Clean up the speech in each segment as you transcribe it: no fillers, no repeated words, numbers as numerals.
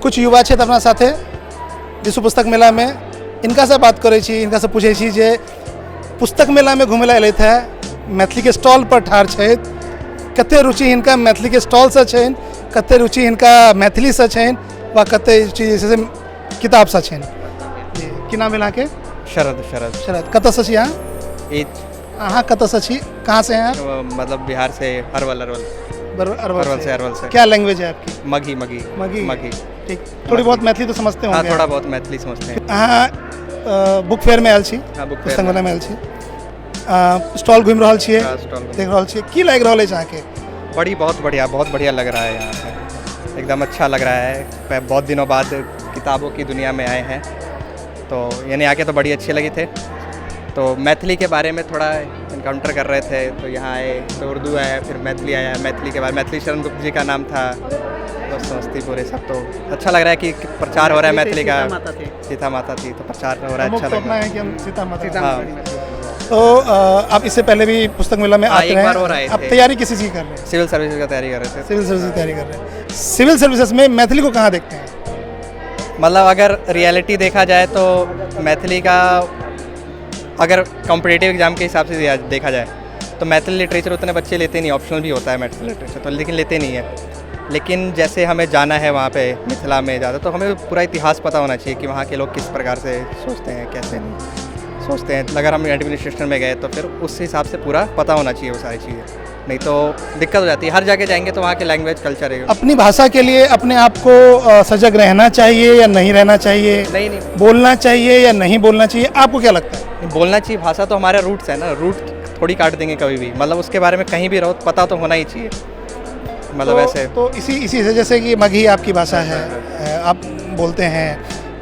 कुछ युवा छथि अपना साथे विश्व पुस्तक मेला में, इनका से बात करै छी, इनका से पूछै छी जे पुस्तक मेला में घुमै ला एलथि है, मैथिली के स्टॉल पर ठाढ़ छथि, कते रुचि हिनका मैथिली के स्टॉल से छनि, कते रुचि हिनका मैथिली से छनि वा कते रुचि जैसे किताब से छनि। जी, की नाम भेल अहाँके? शरद। शरद, कतऽ से छी अहाँ? अहाँ कतऽ से छी, कहाँ से हैं आप? मतलब बिहार से, अरवल अरवल से। क्या लैंग्वेज है आपकी? मगी। ठीक, थोड़ी बहुत मैथिली तो समझते होंगे? हाँ, थोड़ा बहुत मैथिली समझते हैं। अहाँ बुक फेयर में आयल छी? पुस्तक मेला में आयल छी, स्टॉल घूम रहल छियै, देख रहल छियै, की लागि रहल अछि अहाँके? बहुत बढ़िया लग रहा है यहाँ पे, एकदम अच्छा लग रहा है। बहुत दिनों बाद किताबों की दुनिया में आए हैं, तो यानी आके तो बड़ी अच्छी लगी थे। तो मैथिली के बारे में थोड़ा इनकाउंटर कर रहे थे, तो यहाँ आए तो उर्दू आया, फिर मैथिली आया। मैथिली के बाद मैथिली शरण गुप्त जी का नाम था, तो समस्तीपुर ये सब, तो अच्छा लग रहा है कि प्रचार हो रहा है मैथिली का। सीता माता थी, तो प्रचार हो रहा है, अच्छा लग रहा है कि हम सीता माता। तो आप इससे पहले भी पुस्तक मेला में आते हैं, आप तैयारी किसी चीज़ कर रहे हैं? सिविल सर्विसेज का तैयारी कर रहे थे। सिविल सर्विसेज की तैयारी कर रहे हैं। सिविल सर्विसेज में मैथिली को कहाँ देखते हैं? मतलब अगर रियलिटी देखा जाए तो मैथिली का, अगर कॉम्पिटिटिव एग्जाम के हिसाब से देखा जाए तो मैथिली लिटरेचर उतने बच्चे लेते नहीं, ऑप्शनल भी होता है मैथिली लिटरेचर तो, लेकिन लेते नहीं है। लेकिन जैसे हमें जाना है वहाँ पे मिथिला में ज़्यादा, तो हमें पूरा इतिहास पता होना चाहिए कि वहाँ के लोग किस प्रकार से सोचते हैं, कैसे नहीं सोचते हैं। अगर हम एडमिनिस्ट्रेशन में गए तो फिर उस हिसाब से पूरा पता होना चाहिए वो सारी चीज़ें, नहीं तो दिक्कत हो जाती है। हर जगह जाएंगे तो वहाँ के लैंग्वेज कल्चर है। अपनी भाषा के लिए अपने आप को सजग रहना चाहिए या नहीं रहना चाहिए? नहीं, बोलना चाहिए या नहीं बोलना चाहिए, आपको क्या लगता है? बोलना चाहिए। भाषा तो हमारा रूट्स है ना, रूट थोड़ी काट देंगे कभी भी। मतलब उसके बारे में कहीं भी रहो पता तो होना ही चाहिए। मतलब ऐसे तो इसी से, जैसे कि मगही आपकी भाषा है, आप बोलते हैं,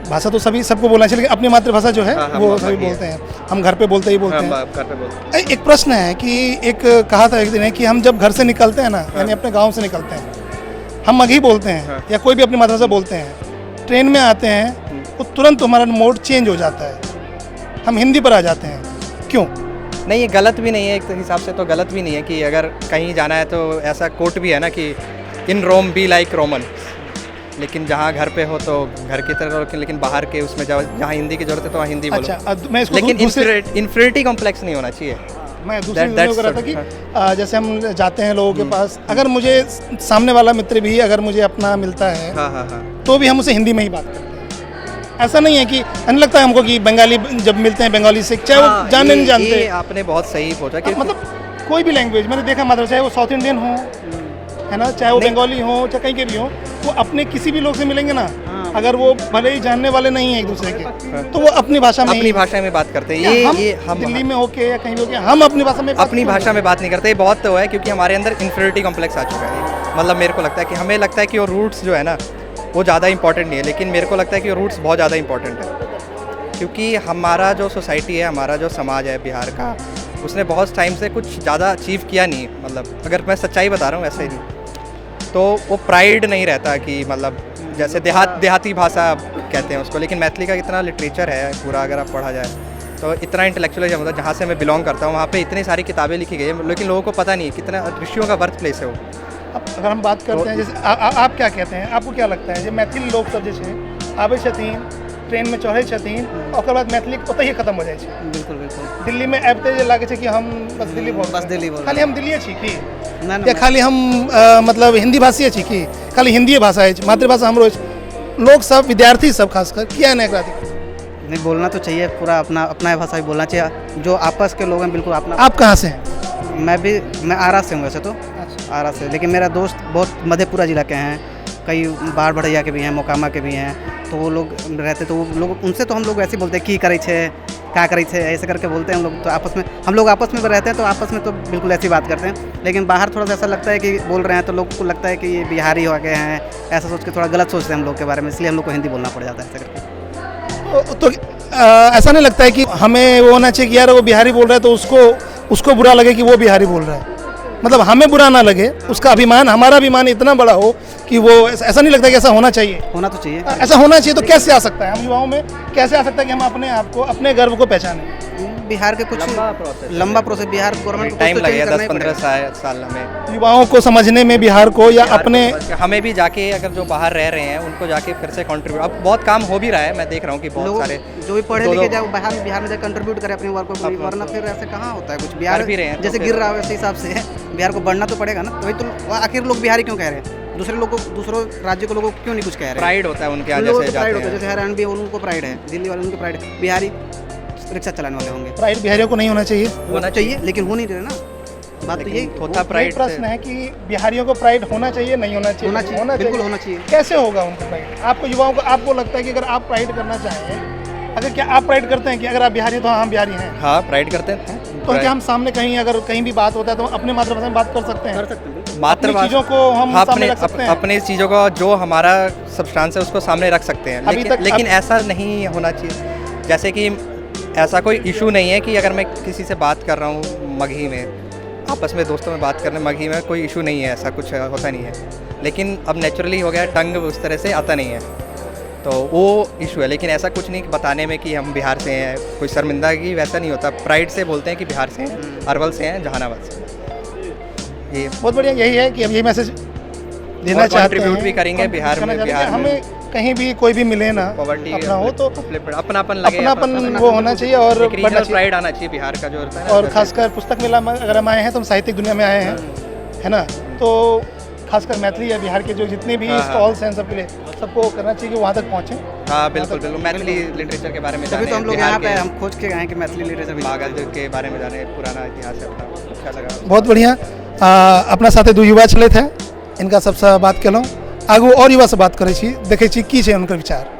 भाषा तो सबको बोलना चाहिए, लेकिन अपनी मातृभाषा जो है वो सभी बोलते हैं। हम घर पे बोलते ही बोलते हैं। घर पे बोलते हैं। एक प्रश्न है कि एक कहा था एक दिन है कि हम जब घर से निकलते हैं ना, यानी अपने गांव से निकलते हैं, हम मगही बोलते हैं या कोई भी अपनी मातृभाषा बोलते हैं। ट्रेन में आते हैं तो तुरंत हमारा मोड चेंज हो जाता है, हम हिंदी पर आ जाते हैं, क्यों? नहीं, ये गलत भी नहीं है, एक हिसाब से तो गलत भी नहीं है कि अगर कहीं जाना है तो ऐसा कोट भी है ना कि इन रोम बी लाइक रोमन। लेकिन जहाँ घर पे हो तो घर की तरह रहो, लेकिन बाहर के उसमें जहाँ हिंदी की जरूरत है तो वहाँ हिंदी बोलो। अच्छा, मैं इसको लेकिन इन्फीरियरिटी कॉम्प्लेक्स नहीं होना चाहिए। मैं दूसरी कर रहा था कि जैसे हम जाते हैं लोगों के पास, अगर मुझे सामने वाला मित्र भी अगर मुझे अपना मिलता है तो भी हम उसे हिंदी में ही बात करते हैं। ऐसा नहीं है कि नहीं लगता है हमको कि बंगाली जब मिलते हैं बंगाली से, चाहे वो जानने नहीं जानते। आपने बहुत सही पूछा कि मतलब कोई भी लैंग्वेज मैंने देखा, मतलब चाहे वो साउथ इंडियन हो, है ना, चाहे वो बंगाली हो, चाहे कहीं के भी हो, वो अपने किसी भी लोग से मिलेंगे ना, अगर वो भले ही जानने वाले नहीं है एक दूसरे के, तो वो अपनी भाषा में बात करते हैं। ये हम दिल्ली में होके या कहीं भी होके हम अपनी भाषा में बात नहीं करते। बहुत तो है क्योंकि हमारे अंदर इन्फीरियरिटी कॉम्प्लेक्स आ चुका है। मतलब मेरे को लगता है कि हमें लगता है कि वो रूट्स जो है ना वो ज़्यादा इंपॉर्टेंट नहीं है, लेकिन मेरे को लगता है कि वो रूट्स बहुत ज़्यादा इंपॉर्टेंट है। क्योंकि हमारा जो सोसाइटी है, हमारा जो समाज है बिहार का, उसने बहुत टाइम से कुछ ज़्यादा अचीव किया नहीं। मतलब अगर मैं सच्चाई बता रहा हूँ वैसे ही नहीं, तो वो प्राइड नहीं रहता कि मतलब जैसे देहाती भाषा कहते हैं उसको, लेकिन मैथिली का इतना लिटरेचर है पूरा, अगर आप पढ़ा जाए तो इतना इंटेलेक्चुअल है। मतलब जहाँ से मैं बिलोंग करता हूँ वहाँ पे इतनी सारी किताबें लिखी गई हैं, लेकिन लोगों को पता नहीं है कितना ऋषियों का बर्थ प्लेस है वो। अब अगर हम बात करते हैं, जैसे आप क्या कहते हैं, आपको क्या लगता है जो मैथिली लोग सब जैसे आबै छथिन, ट्रेन में चढ़े छथिन, और बाद मैथिली ओतहिए खत्म हो जाए? बिल्कुल। दिल्ली में आबते जे लागे कि हम बस दिल्ली बोल, खाली हम दिल्ली छी कि या खाली हम मतलब हिंदी भाषी छी कि खाली हिंदी भाषा है, मातृभाषा हमरो लोग सब विद्यार्थी सब खासकर किया नहीं बोलना तो चाहिए, पूरा अपना भाषा भी बोलना चाहिए। जो आपस के लोग हैं बिल्कुल अपना। आप कहाँ से हैं? मैं आरा से हूँ वैसे तो, आरा से, लेकिन मेरा दोस्त बहुत मधेपुरा जिला के हैं, कई बाढ़ बढ़िया के भी हैं, मोकामा के भी हैं, तो वो लोग रहते तो वो लोग उनसे तो हम लोग ऐसे बोलते हैं कि करे छे, क्या करे छे, ऐसे करके बोलते हैं हम लोग। तो हम लोग आपस में रहते हैं तो आपस में तो बिल्कुल ऐसी बात करते हैं, लेकिन बाहर थोड़ा सा ऐसा लगता है कि बोल रहे हैं तो लोगों को लगता है कि ये बिहारी हो गए हैं, ऐसा सोच के थोड़ा गलत सोचते हैं हम लोग के बारे में, इसलिए हम लोग को हिंदी बोलना पड़ जाता है ऐसा करके। तो ऐसा नहीं लगता है कि हमें वो होना चाहिए कि यार वो बिहारी बोल रहा है तो उसको बुरा लगे कि वो बिहारी बोल रहा है? मतलब हमें बुरा ना लगे, उसका अभिमान, हमारा अभिमान इतना बड़ा हो कि वो, ऐसा नहीं लगता कि ऐसा होना चाहिए? होना तो चाहिए। ऐसा होना चाहिए। तो कैसे आ सकता है, हम युवाओं में कैसे आ सकता है कि हम अपने आप को, अपने गर्व को पहचानें? बिहार के कुछ लंबा प्रोसेस बिहार गवर्नमेंट को टाइम कुछ तो लगेगा, change करना ही 10-15 पड़ेगा। साल हमें। युवाओं को समझने में बिहार को या अपने हमें भी जाके अगर जो बाहर रह रहे हैं उनको जाके फिर से कंट्रीब्यूट, अब बहुत काम हो भी रहा है, मैं देख रहा हूँ कि बहुत लोग सारे जो भी पढ़े दो लिखे लोग- जाए बिहार में जाकर कंट्रीब्यूट करें अपने वर्क को, वरना फिर ऐसे कहाँ होता है कुछ। बिहार भी रहे हैं, तो जैसे फिर- गिर रहा है वैसे हिसाब से बिहार को बढ़ना तो पड़ेगा ना। वही तो आखिर लोग बिहारी क्यों कह रहे हैं, दूसरों राज्य के लोगों को क्यों नहीं कुछ कह रहे हैं। प्राइड होता है उनके यहाँ उन लोगों जैसे को प्राइड जाते होता है, हैं। जैसे हरियाणवी उनको प्राइड है, दिल्ली वाले उनके प्राइड है, बिहारी रिक्शा चलाने वाले होंगे। प्राइड बिहारियों को नहीं होना चाहिए। होना चाहिए लेकिन हो नहीं रहे ना, बात तो यही होता यही प्राइड प्रश्न है कि बिहारियों को प्राइड होना चाहिए नहीं होना चाहिए। होना चाहिए, बिल्कुल होना चाहिए। कैसे होगा उनको प्राइड? आपको युवाओं को आपको लगता है कि अगर आप प्राइड करना चाहें, अगर क्या आप प्राइड करते हैं कि अगर आप बिहारी हैं तो हाँ हम बिहारी हैं, हाँ प्राइड करते हैं। तो क्या हम सामने कहीं अगर कहीं भी बात होता है तो हम अपने मातृभाषा में बात कर सकते हैं? अपनी मातृभाषा चीज़ों को हम सामने रख सकते हैं। अपने चीज़ों को जो हमारा सब्सटेंस है उसको सामने रख सकते हैं, अभी तक लेकिन ऐसा नहीं होना चाहिए। जैसे कि ऐसा कोई इशू नहीं है कि अगर मैं किसी से बात कर रहा हूँ मगही में, आपस में दोस्तों में बात करने मगही में कोई इशू नहीं है, ऐसा कुछ होता नहीं है। लेकिन अब नेचुरली हो गया, टंग उस तरह से आता नहीं है, तो वो इशू है। लेकिन ऐसा कुछ नहीं बताने में कि हम बिहार से हैं, कोई शर्मिंदगी वैसा नहीं होता। प्राइड से बोलते हैं कि बिहार से हैं, अरवल से हैं, जहानाबाद से। ये बहुत बढ़िया, यही है कि हम ये मैसेज देना और चाहते हैं। contribute भी करेंगे बिहार में, करना चाहते हैं। बिहार में। हमें कहीं भी कोई भी मिले ना पॉवर्टी अपना हो तो अपनापन लगे, अपनापन वो होना चाहिए और बढ़ना रीजनल चाहिए। प्राइड आना चाहिए बिहार का जो होता है ना। और जैसे- खासकर पुस्तक मेला में अगर हम आए हैं तो हम साहित्यिक दुनिया में आए हैं, है ना, तो खासकर मैथिली या बिहार के जो जितने भी हाँ, हाँ। स्टॉल्स हैं सबके लिए सबको करना चाहिए कि वहाँ तक पहुँचें। हाँ बिल्कुल बिल्कुल, मैथिली लिटरेचर के बारे में तभी जाने, तो हम लोग बिहार यहाँ पे के हम खोज के आए हैं कि मैथिली लिटरेचर भी मागध के बारे में जाने, पुराना इतिहास है अपना। अच्छा लगा। बहुत बढ़िया। अपना साथे दू युवा छलथि हैं, इनका सबसे बात केलहुँ। आगू और युवा से बात करै छी, देखै छी की छै हुनकर विचार।